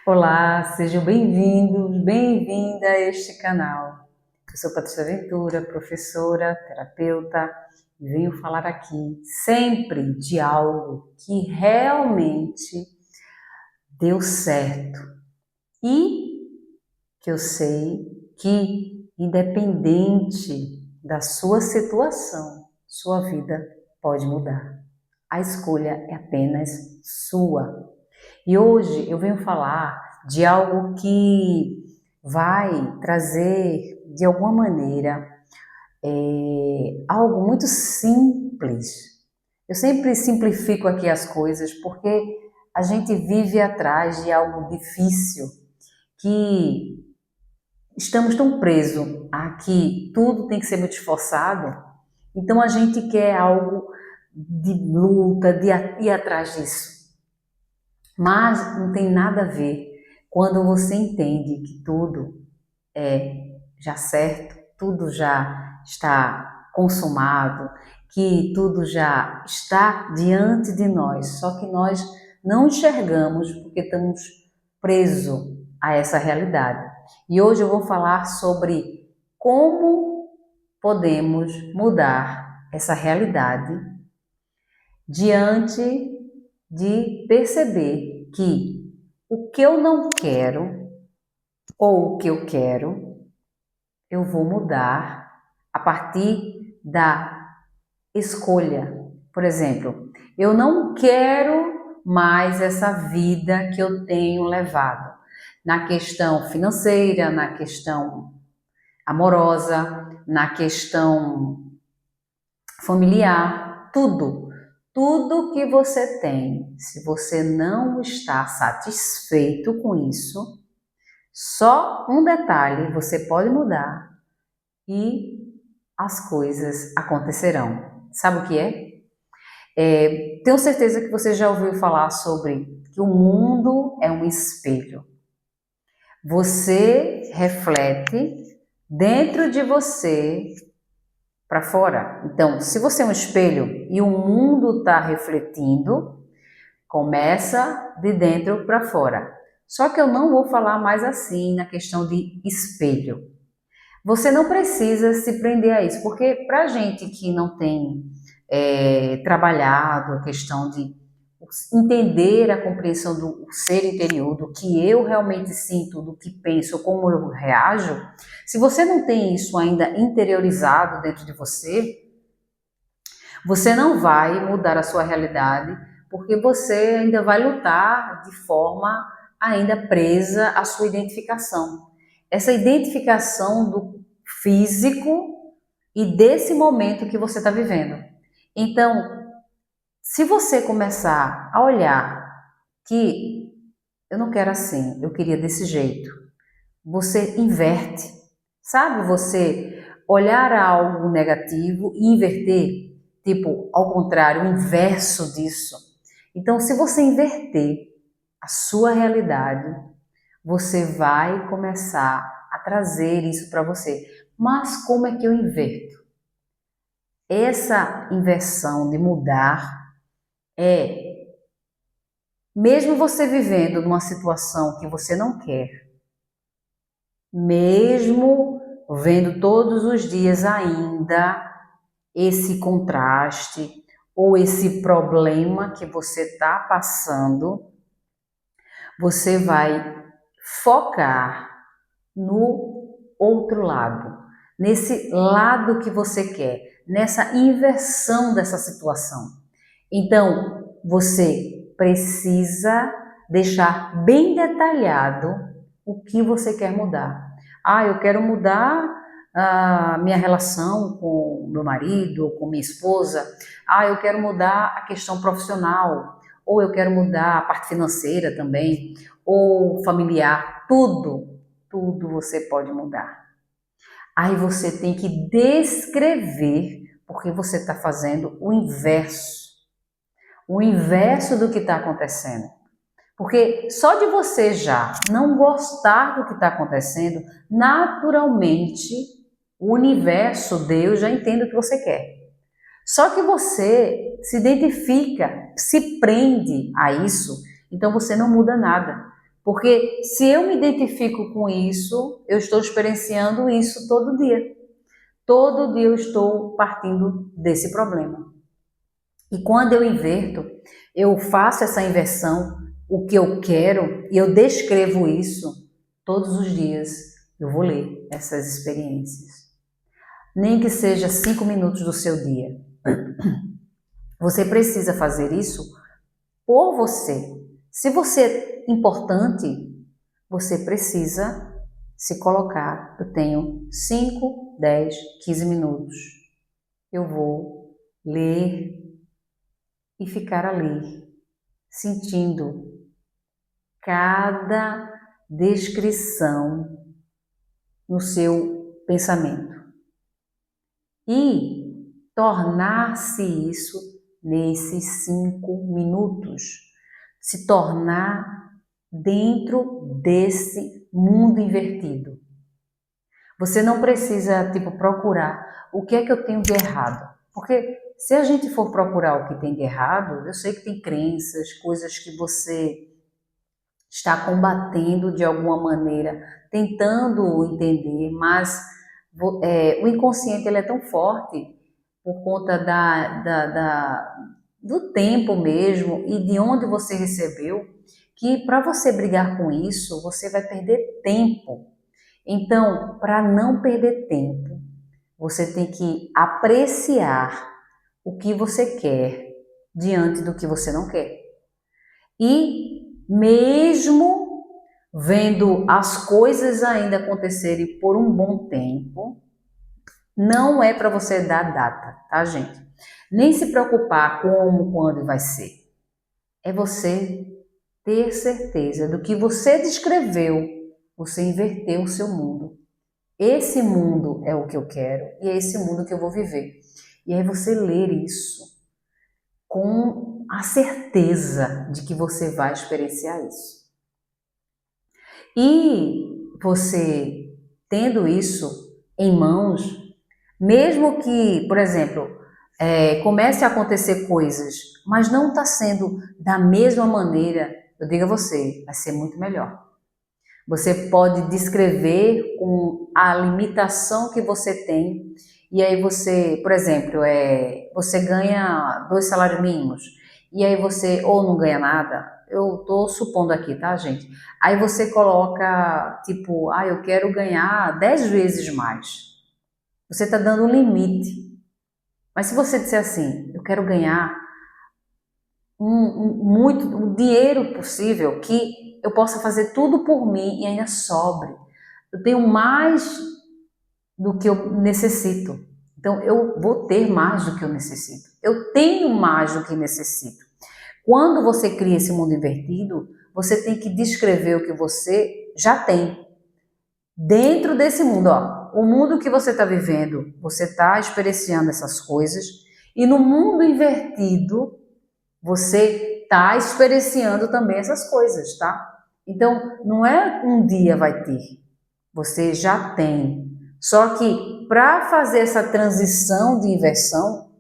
Olá, sejam bem-vindos, bem-vinda a este canal. Eu sou Patrícia Ventura, professora, terapeuta, e venho falar aqui sempre de algo que realmente deu certo e que eu sei que, independente da sua situação, sua vida pode mudar. A escolha é apenas sua. E hoje eu venho falar de algo que vai trazer, de alguma maneira, algo muito simples. Eu sempre simplifico aqui as coisas porque a gente vive atrás de algo difícil, que estamos tão presos a que tudo tem que ser muito esforçado, então a gente quer algo de luta, de ir atrás disso. Mas não tem nada a ver quando você entende que tudo é já certo, tudo já está consumado, que tudo já está diante de nós, só que nós não enxergamos porque estamos presos a essa realidade. E hoje eu vou falar sobre como podemos mudar essa realidade diante de perceber que o que eu não quero ou o que eu quero, eu vou mudar a partir da escolha. Por exemplo, eu não quero mais essa vida que eu tenho levado na questão financeira, na questão amorosa, na questão familiar, tudo. Tudo que você tem, se você não está satisfeito com isso, só um detalhe você pode mudar e as coisas acontecerão. Sabe o que é? Tenho certeza que você já ouviu falar sobre que o mundo é um espelho. Você reflete dentro de você para fora. Então, se você é um espelho e o mundo está refletindo, começa de dentro para fora. Só que eu não vou falar mais assim na questão de espelho. Você não precisa se prender a isso, porque para gente que não tem trabalhado a questão de entender a compreensão do ser interior, do que eu realmente sinto, do que penso, como eu reajo, se você não tem isso ainda interiorizado dentro de você, você não vai mudar a sua realidade, porque você ainda vai lutar de forma ainda presa à sua identificação. Essa identificação do físico e desse momento que você está vivendo. Então, se você começar a olhar que eu não quero assim, eu queria desse jeito, você inverte. Sabe você olhar algo negativo e inverter? Tipo, ao contrário, o inverso disso. Então, se você inverter a sua realidade, você vai começar a trazer isso para você. Mas como é que eu inverto? Essa inversão de mudar é, mesmo você vivendo numa situação que você não quer, mesmo vendo todos os dias ainda esse contraste ou esse problema que você está passando, você vai focar no outro lado, nesse lado que você quer, nessa inversão dessa situação. Então, você precisa deixar bem detalhado o que você quer mudar. Ah, eu quero mudar a minha relação com meu marido ou com minha esposa. Ah, eu quero mudar a questão profissional. Ou eu quero mudar a parte financeira também. Ou familiar. Tudo você pode mudar. Aí você tem que descrever, porque você está fazendo o inverso do que está acontecendo. Porque só de você já não gostar do que está acontecendo, naturalmente o universo, Deus, já entende o que você quer. Só que você se identifica, se prende a isso, então você não muda nada. Porque se eu me identifico com isso, eu estou experienciando isso todo dia. Todo dia eu estou partindo desse problema. E quando eu inverto, eu faço essa inversão, o que eu quero, e eu descrevo isso todos os dias. Eu vou ler essas experiências. Nem que seja 5 minutos do seu dia. Você precisa fazer isso por você. Se você é importante, você precisa se colocar. Eu tenho 5, 10, 15 minutos. Eu vou ler e ficar ali, sentindo cada descrição no seu pensamento. E tornar-se isso nesses 5 minutos. Se tornar dentro desse mundo invertido. Você não precisa, procurar o que é que eu tenho de errado. Porque se a gente for procurar o que tem de errado, eu sei que tem crenças, coisas que você está combatendo de alguma maneira, tentando entender, mas o inconsciente ele é tão forte por conta do tempo mesmo e de onde você recebeu, que para você brigar com isso, você vai perder tempo. Então, para não perder tempo, você tem que apreciar o que você quer diante do que você não quer. E mesmo vendo as coisas ainda acontecerem por um bom tempo, não é para você dar data, tá, gente? Nem se preocupar como, quando vai ser. É você ter certeza do que você descreveu, você inverteu o seu mundo. Esse mundo é o que eu quero e é esse mundo que eu vou viver. E aí você ler isso com a certeza de que você vai experienciar isso. E você tendo isso em mãos, mesmo que, por exemplo, comece a acontecer coisas, mas não está sendo da mesma maneira, eu digo a você, vai ser muito melhor. Você pode descrever com a limitação que você tem, e aí você, por exemplo, você ganha 2 salários mínimos, e aí você ou não ganha nada, eu estou supondo aqui, tá, gente? Aí você coloca, eu quero ganhar 10 vezes mais. Você está dando um limite. Mas se você disser assim, eu quero ganhar o dinheiro possível, que eu possa fazer tudo por mim e ainda sobre. Eu tenho mais do que eu necessito. Então, eu vou ter mais do que eu necessito. Eu tenho mais do que necessito. Quando você cria esse mundo invertido, você tem que descrever o que você já tem. Dentro desse mundo, o mundo que você está vivendo, você está experienciando essas coisas. E no mundo invertido, você está experienciando também essas coisas, tá? Então, não é um dia vai ter, você já tem. Só que para fazer essa transição de inversão,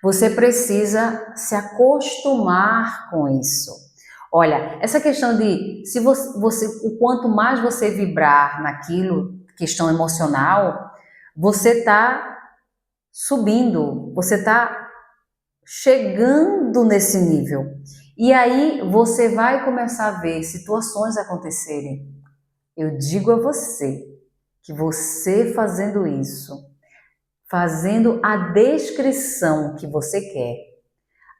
você precisa se acostumar com isso. Olha, essa questão de se o quanto mais você vibrar naquilo, questão emocional, você está subindo, você está chegando nesse nível. E aí você vai começar a ver situações acontecerem. Eu digo a você que você fazendo isso, fazendo a descrição que você quer,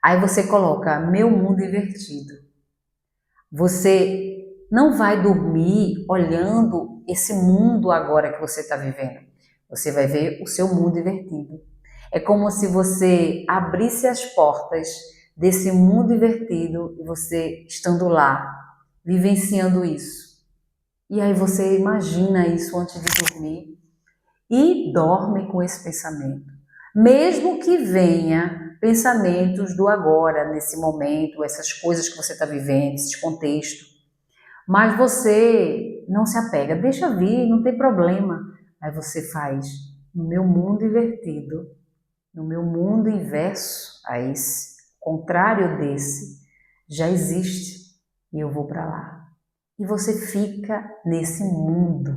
aí você coloca meu mundo invertido. Você não vai dormir olhando esse mundo agora que você está vivendo. Você vai ver o seu mundo invertido. É como se você abrisse as portas desse mundo invertido e você estando lá, vivenciando isso. E aí você imagina isso antes de dormir e dorme com esse pensamento. Mesmo que venha pensamentos do agora, nesse momento, essas coisas que você está vivendo, esse contexto, mas você não se apega, deixa vir, não tem problema. Aí você faz, no meu mundo invertido, no meu mundo inverso a esse, contrário desse, já existe e eu vou para lá. e você fica nesse mundo.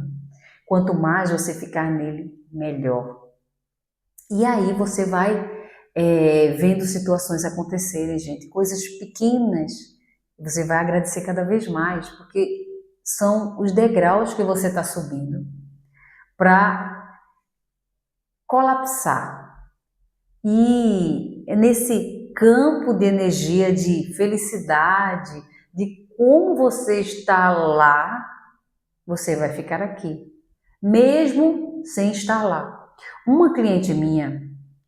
Quanto mais você ficar nele, melhor. E aí você vai vendo situações acontecerem, gente, coisas pequenas. Você vai agradecer cada vez mais, porque são os degraus que você está subindo para colapsar. E é nesse campo de energia, de felicidade, de como você está lá, você vai ficar aqui, mesmo sem estar lá. Uma cliente minha,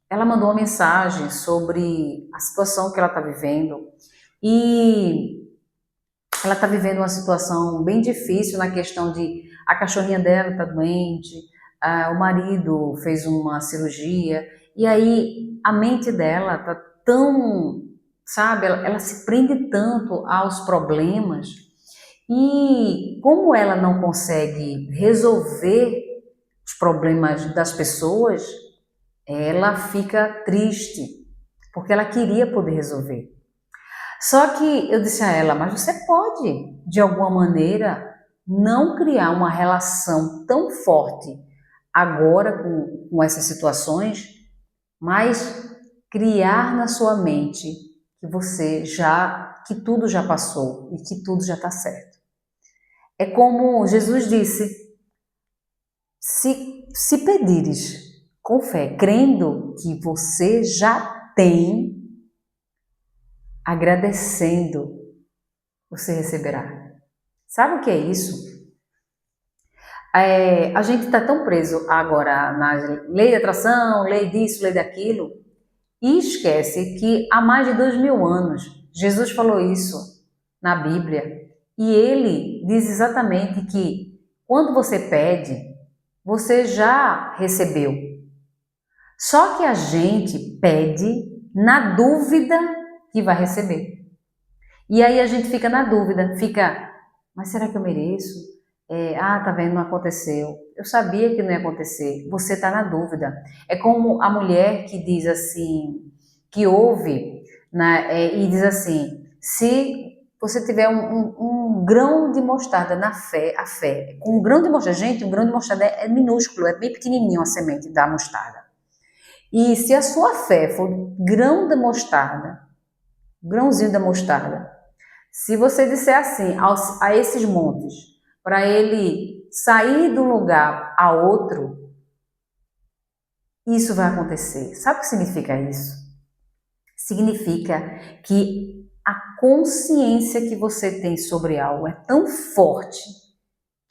ela mandou uma mensagem sobre a situação que ela está vivendo e ela está vivendo uma situação bem difícil na questão de a cachorrinha dela está doente, o marido fez uma cirurgia e aí a mente dela está tão, sabe, ela se prende tanto aos problemas e como ela não consegue resolver os problemas das pessoas, ela fica triste, porque ela queria poder resolver. Só que eu disse a ela, mas você pode, de alguma maneira, não criar uma relação tão forte agora com essas situações, mas criar na sua mente que tudo já passou e que tudo já está certo. É como Jesus disse, se pedires com fé, crendo que você já tem, agradecendo, você receberá. Sabe o que é isso? A gente está tão preso agora na lei de atração, lei disso, lei daquilo, e esquece que há mais de 2000 anos Jesus falou isso na Bíblia. E ele diz exatamente que quando você pede, você já recebeu. Só que a gente pede na dúvida que vai receber. E aí a gente fica na dúvida, mas será que eu mereço? Tá vendo, não aconteceu. Eu sabia que não ia acontecer. Você está na dúvida. É como a mulher que diz assim, que ouve, né, e diz assim, se você tiver um grão de mostarda na fé, a fé, com um grão de mostarda, gente, um grão de mostarda é minúsculo, é bem pequenininho a semente da mostarda. E se a sua fé for grão de mostarda, grãozinho da mostarda, se você disser assim a esses montes, para ele sair de um lugar a outro, isso vai acontecer. Sabe o que significa isso? Significa que a consciência que você tem sobre algo é tão forte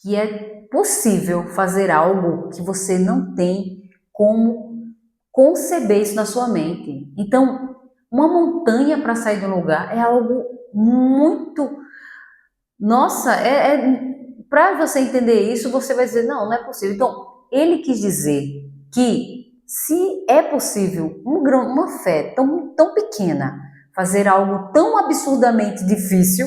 que é possível fazer algo que você não tem como conceber isso na sua mente. Então, uma montanha para sair de um lugar é algo muito... Nossa, para você entender isso, você vai dizer, não é possível. Então, ele quis dizer que se é possível uma fé tão pequena fazer algo tão absurdamente difícil,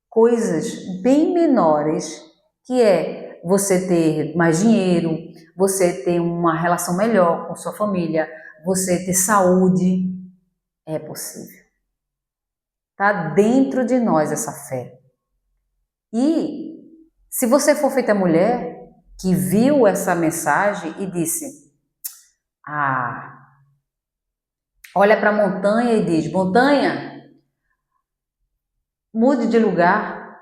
coisas bem menores, que é você ter mais dinheiro, você ter uma relação melhor com sua família, você ter saúde, é possível. Está dentro de nós essa fé. E se você for feita mulher que viu essa mensagem e disse, olha para a montanha e diz, montanha, mude de lugar.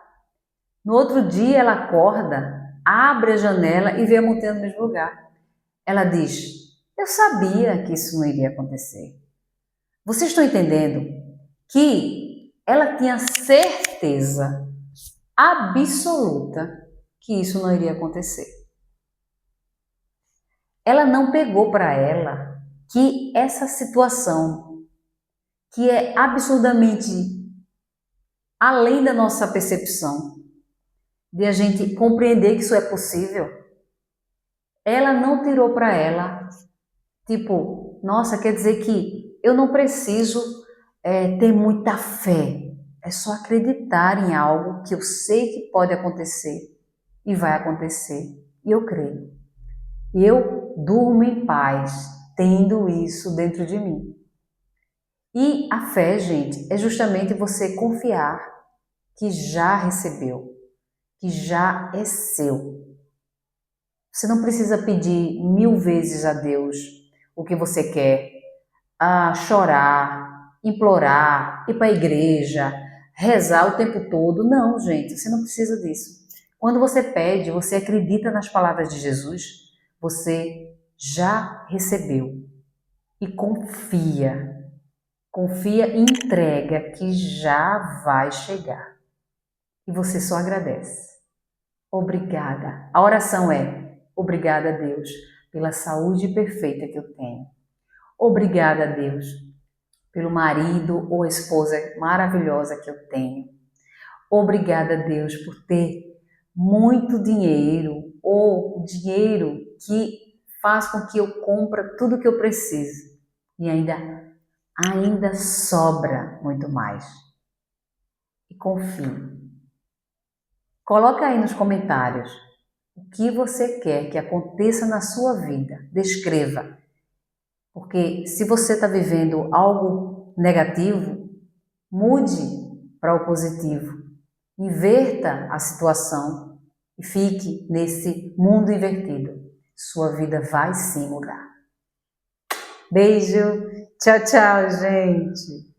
No outro dia ela acorda, abre a janela e vê a montanha no mesmo lugar. Ela diz, eu sabia que isso não iria acontecer. Vocês estão entendendo que ela tinha certeza absoluta que isso não iria acontecer. Ela não pegou para ela que essa situação, que é absurdamente além da nossa percepção, de a gente compreender que isso é possível, ela não tirou para ela, tipo, nossa, quer dizer que eu não preciso ter muita fé, é só acreditar em algo que eu sei que pode acontecer e vai acontecer, e eu creio. E eu durmo em paz, tendo isso dentro de mim. E a fé, gente, é justamente você confiar. que já recebeu, que já é seu. Você não precisa pedir 1000 vezes a Deus o que você quer, chorar, implorar, ir para a igreja, rezar o tempo todo. Não, gente, você não precisa disso. Quando você pede, você acredita nas palavras de Jesus, você já recebeu. E confia. Confia e entrega que já vai chegar. E você só agradece. Obrigada. A oração é: obrigada a Deus pela saúde perfeita que eu tenho. Obrigada a Deus pelo marido ou esposa maravilhosa que eu tenho. Obrigada a Deus por ter muito dinheiro ou dinheiro que faz com que eu compre tudo que eu preciso e ainda sobra muito mais. E confie. Coloca aí nos comentários o que você quer que aconteça na sua vida. Descreva. Porque se você está vivendo algo negativo, mude para o positivo. Inverta a situação e fique nesse mundo invertido. Sua vida vai sim mudar. Beijo. Tchau, tchau, gente.